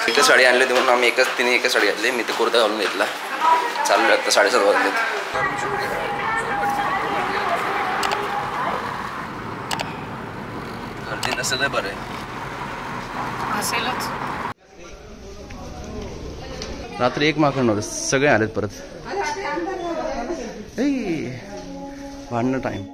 एकच साडी आणली होती म्हणून आम्ही तिने एकच साडी घातली. मी ते कुर्ता घालून घेतला. चाललो आता 7:30 वाजलेत. गर्दी नसेल तर बरं आहे. रात्री एक माकड नव्हतं, सगळे आलेत परत. भांडणं टाइम.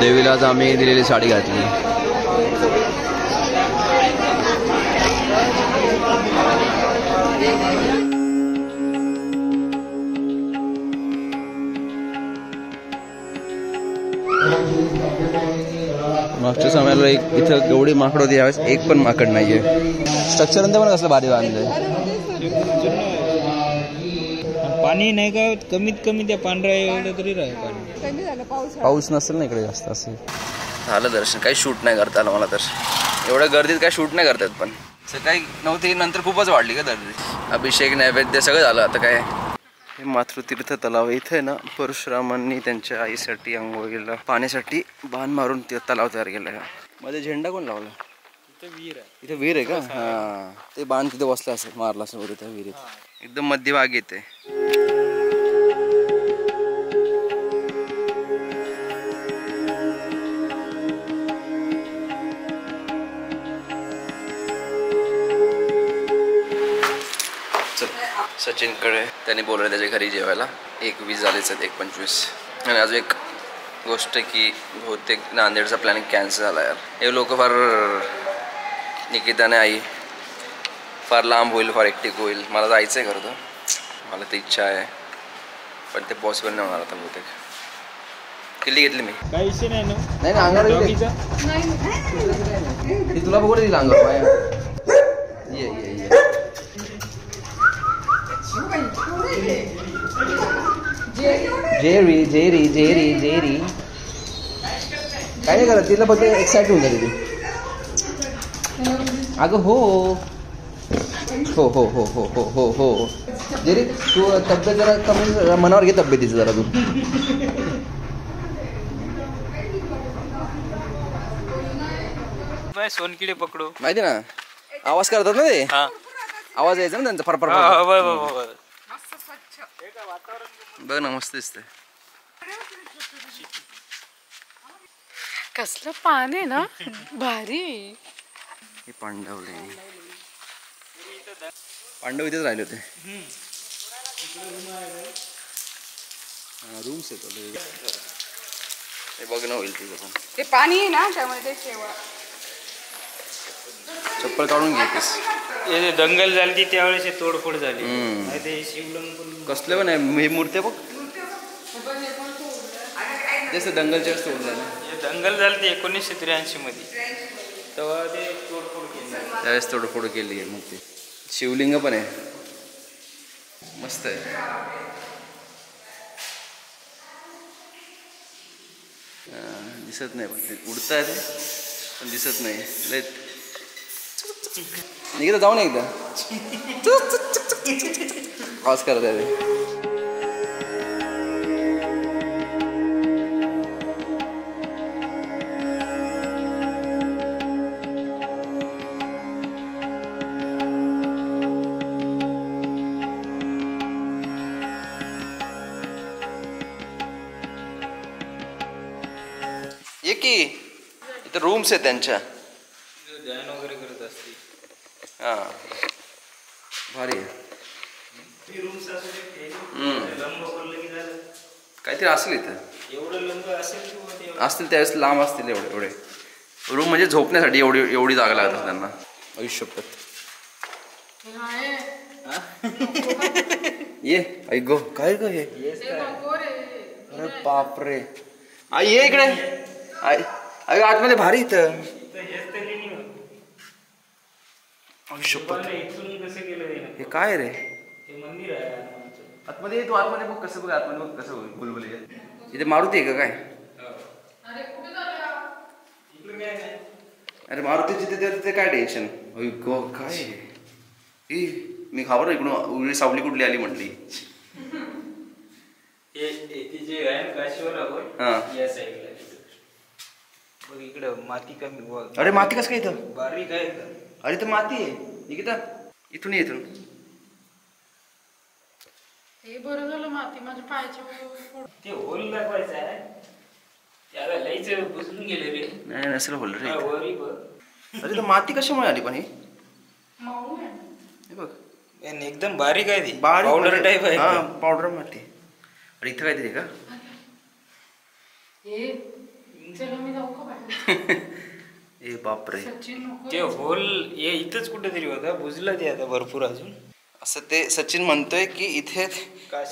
देवीला आज आम्ही दिलेली साडी घातली. मागच्या समयाला इथं एवढी माकड होती, यावेळेस एक पण माकड नाहीये. स्ट्रक्चर नंतर पण कसलं भारी बांधलंय. पाणी नाही का, कमीत कमी त्या पांढऱ्या एवढं तरी राहील पाणी. पाऊस नसेल ना इकडे जास्त. असं झालं दर्शन. काही शूट नाही करता आलं मला तर. एवढ्या गर्दीत काही शूट नाही करतात. पण सकाळी 9 नंतर खूपच वाढली का गर्दी. अभिषेक नैवेद्य सगळं झालं. आता काय हे मातृतीर्थ तलाव इथे ना, परशुरामांनी त्यांच्या आईसाठी आंघोळीला पाण्यासाठी बाण मारून ते तलाव तयार केला आहे. मध्ये झेंडा कोण लावला? इथे विहीर आहे का? हा, ते बाण तिथे बसला असेल, मारला असेल वगैरे त्या विहिरीत. एकदम मध्यभागी येते. सचिनकडे त्यांनी बोलवलं त्याच्या घरी जेवायला. 1:20 झालेच आहेत, 1:25. आणि अजून एक गोष्ट की बहुतेक नांदेडचा प्लॅनिंग कॅन्सल झाला यार. हे लोक फार, निकिताने आई फार लांब होईल, फार एकटिक होईल. मला जायचं आहे खरं तर, मला ती इच्छा आहे, पण ते पॉसिबल नाही होणार आता बहुतेक. किल्ली घेतली मी. काही विषय नाही ना. नाही ना, अंगावर तुला बघू दिला अंगावर. ये ये ये. जेरी जेरी जेरी जेरी काय नाही करत. तिला फक्त एक्साइट होऊन जाते ती. अगं हो हो हो हो हो हो हो हो. जेरी तू तब्येत जरा कमी, मनावर घे तब्येतीचं जरा. तू सोनकिडे पकडू माहिती ना, आवाज करतात ना ते. आवाज यायचा ना त्यांचा फरफर. बघ ना, मस्त दिसतंय. कसलं पान आहे ना, भारी. हे पांडवले. पांडव इथेच राहिले होते. रूम्स येतो हे बघणं होईल तिथं. पण ते पाणी आहे ना, त्यामुळे ते शेवा. चप्पल काढून घेतेस. दंगल झाली त्यावेळेस तोडफोड झाली. शिवलिंग कसले पण आहे ही मूर्ती बघ. तेच दंगलच्या वेळेस तोडलं. दंगल झाली ती 1983 मध्ये, तेव्हा ते तोडफोड केली. त्यावेळेस तोडफोड केली आहे मूर्ती. शिवलिंग पण आहे, मस्त आहे. दिसत नाही, पण ते उडता येते पण दिसत नाही. लय निघता जाऊ नये एकदा. आवाज करता येते. ये की इथं रूम्स आहेत त्यांच्या. ध्यान वगैरे करत असते. हा, भारी आहे. काहीतरी असेल इथं. असतील त्यावेळेस लांब असतील एवढे एवढे रूम. म्हणजे झोपण्यासाठी एवढी जागा लागत त्यांना. आयुष्यपत ये ऐक गो. काय ग हे? अरे बापरे. आई ये इकडे. अगं आतमध्ये भारी इथं. हे काय रे आतमध्ये तू आतमध्ये बघ कसं बघ आतमध्ये बघ कसं बुलबुल इथे मारुती आहे का काय. अरे मारुतीची तिथे काय टेन्शन काय मी खाबर इकडून उघडी सावली कुठली आली म्हटली. इकडं माती कमी. अरे माती कसं काय इथं बारीक आहे. अरे तर माती आहे निकिता इथून इथून. हे बरं झालं माती माझ्या पायाच्या. ते होल दाखवायचं आहे. त्याला लईच बुजून गेले रे. नाही नसेल होल रे. अरे तर माती कशामुळे आली पण हे बघ एकदम बारीक आहे ती. पावडर टाईप आहे. हा पावडर माती. अरे इथं काय तरी का ए बापरे. ते होल हे इथंच कुठेतरी होता बुजलं ते आता भरपूर अजून. असं ते सचिन म्हणतोय की इथे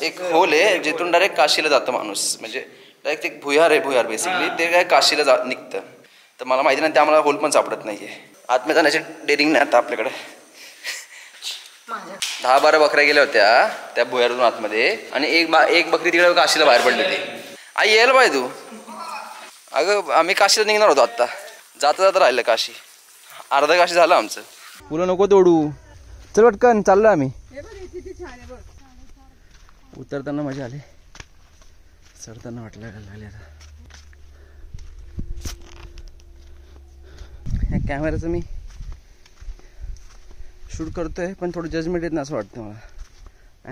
एक होल आहे जिथून डायरेक्ट काशीला जातं माणूस. म्हणजे डायरेक्ट एक भुयार आहे भुयार बेसिकली ते काय काशीला निघतं. तर मला माहिती नाही त्यामुळे होल पण सापडत नाहीये. आतमध्ये जाण्याची डेअरिंग नाही आता आपल्याकडे. 10-12 बकऱ्या गेल्या होत्या त्या भुयारून आतमध्ये आणि एक बकरी तिकडे काशीला बाहेर पडली होती. आई यायला पाहिजे तू. अगं आम्ही काशीला निघणार होतो आत्ता. जाता जाता राहिलं काशी. अर्धा काशी झालं आमचं. पुलं नको तोडू. चल पटकन चाललो आम्ही. उतरताना मजा आली चढताना वाटलं लागले. आता ह्या कॅमेराचं मी शूट करतोय पण थोडं जजमेंट येत ना असं वाटतं मला.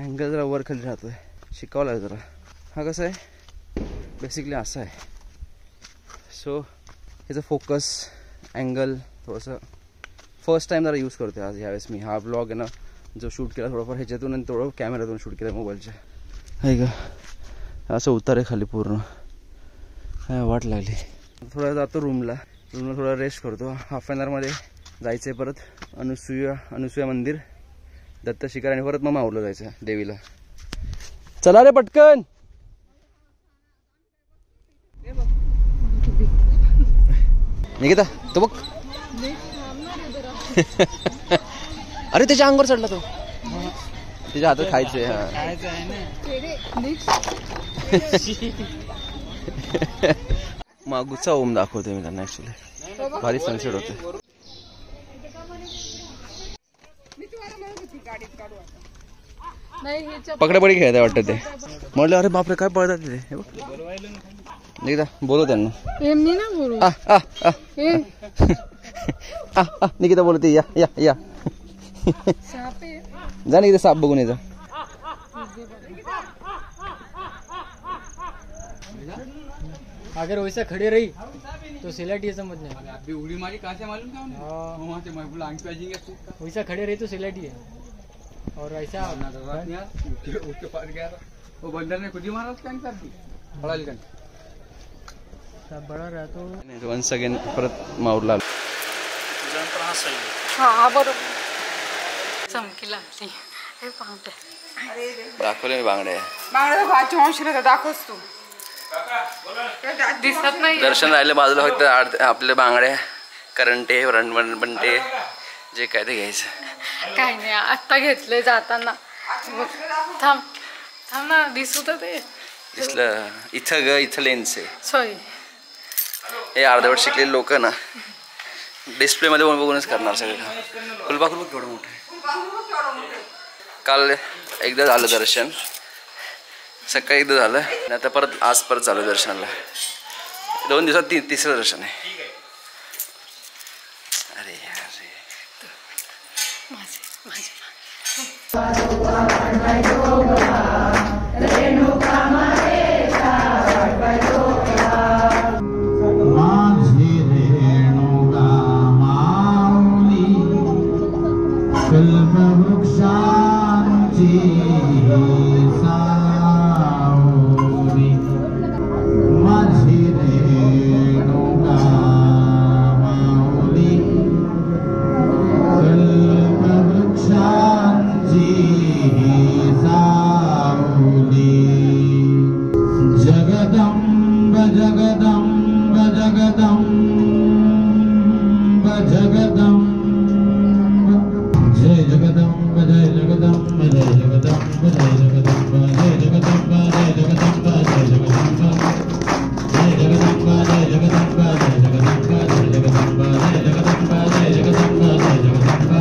अँगल जरा वर खाली राहतोय. शिकावं लागेल जरा. हा कसं आहे बेसिकली असं आहे. सो ह्याचं फोकस अँगल थोडंसं फर्स्ट टाईम जरा यूज करतो आज ह्यावेळेस मी. हा ब्लॉग आहे ना जो शूट केला थोडंफार ह्याच्यातून आणि थोडं कॅमेऱ्यातून शूट केलं मोबाईलच्या. आहे का असं उतारे खाली पूर्ण वाट लागली. थोडा जातो रूमला थोडा रेस्ट करतो. हाफ एन आवरमध्ये जायचं आहे परत अनुसूया मंदिर दत्त शिकार आणि परत मग माहूरला जायचं देवीला. चला रे पटकन. निकिता तो बघ. अरे त्याच्या अंगावर चढला तो. त्याच्या हातात खायचंय. मागूचा ओम दाखवतोय मी त्यांना. ऍक्च्युली भारी सनसेट होते. पकडापडी खेळत वाटतं ते. म्हटलं अरे बापरे काय पळतात ते. निकिता बोलव त्यांना. निकिता बोलते या या या. जा निकिता साप बघून येजा. अगर वैसा खड़े रही तो सिलेट ये समझ नहीं. अभी उड़ी मारी कहाँ से मालूम क्या उन्हें. वहाँ से मैं आंख पे जाएंगे. वैसा खड़े रही तो सिलेट ही है. और ऐसा उसके पास गया वो बंदर ने खुद ही मारा उसका कर दी बड़ा लिखन सब बड़ा रहा तो. वन्स अगेन परत माहूरला आलो. हा बरोबर चमकी लागली. हे पाहते दाखवले मी बांगडे. दाखवस तू दिसत नाही. दर्शन राहिले बाजूला फक्त आपले बांगड्या करंटे बनटे जे काय ते घ्यायचं. काय नाही आत्ता घेतले जाताना. थांब थांब ना दिसू तर ते दिसलं. इथं ग इथं लेन्स आहे. सॉरी हे अर्धवट शिकलेले लोक ना डिस्प्लेमध्ये बघूनच करणार सगळं. फुलपाखरू केवढं मोठं आहे. काल एकदा झालं दर्शन. सकाळी एकदा झालं आणि आता परत आज परत चालू दर्शनाला. 2 दिवसात तिसरं दर्शन आहे. अरे अरे शांती जगदम्ब जगदम्ब जगदम्ब जय जगदम्ब जय जगदम्ब जय जगदम्ब जय जगदम्ब जय जगदम्ब जय जगदम्ब जय जगदम्ब जय जगदम्ब जय जगदम्ब जय जगदम्ब जय जगदम्ब जय जगदम्ब जय जगदम्ब जय जगदम्ब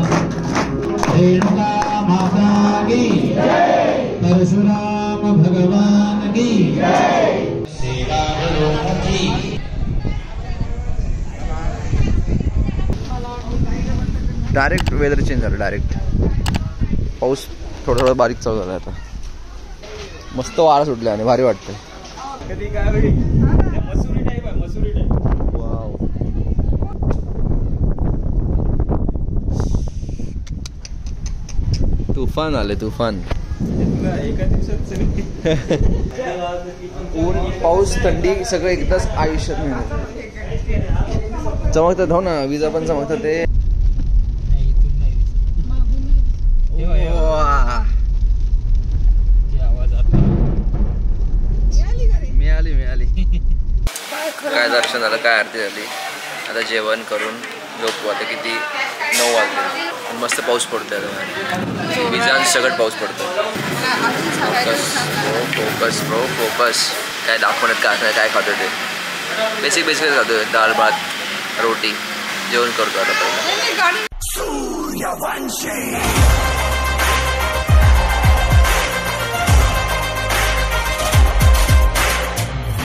रेणुका माता की परशुराम भगवान की श्री राम की डायरेक्ट वेदर चेंज झालं डायरेक्ट पाऊस थोडा थोडा बारीक चालू झाला आता मस्त वारा सुटला आणि भारी वाटतंय वाव तुफान आले तुफान ऊन पाऊस थंडी सगळं एकदाच आयुष्यात मिळणार चमकतात हो ना विजा पण चमकतात ते मिळाली काय दर्शन झालं काय आरती झाली आता जेवण करून झोपू आता किती 9 वाजले मस्त पाऊस पडतोय विजांत सगळं पाऊस पडतो फोकस ब्रो फोकस काय दाखवण्यात काय खातो ते बेसिक खातोय दाल भात रोटी जेवण करतो आता पहिला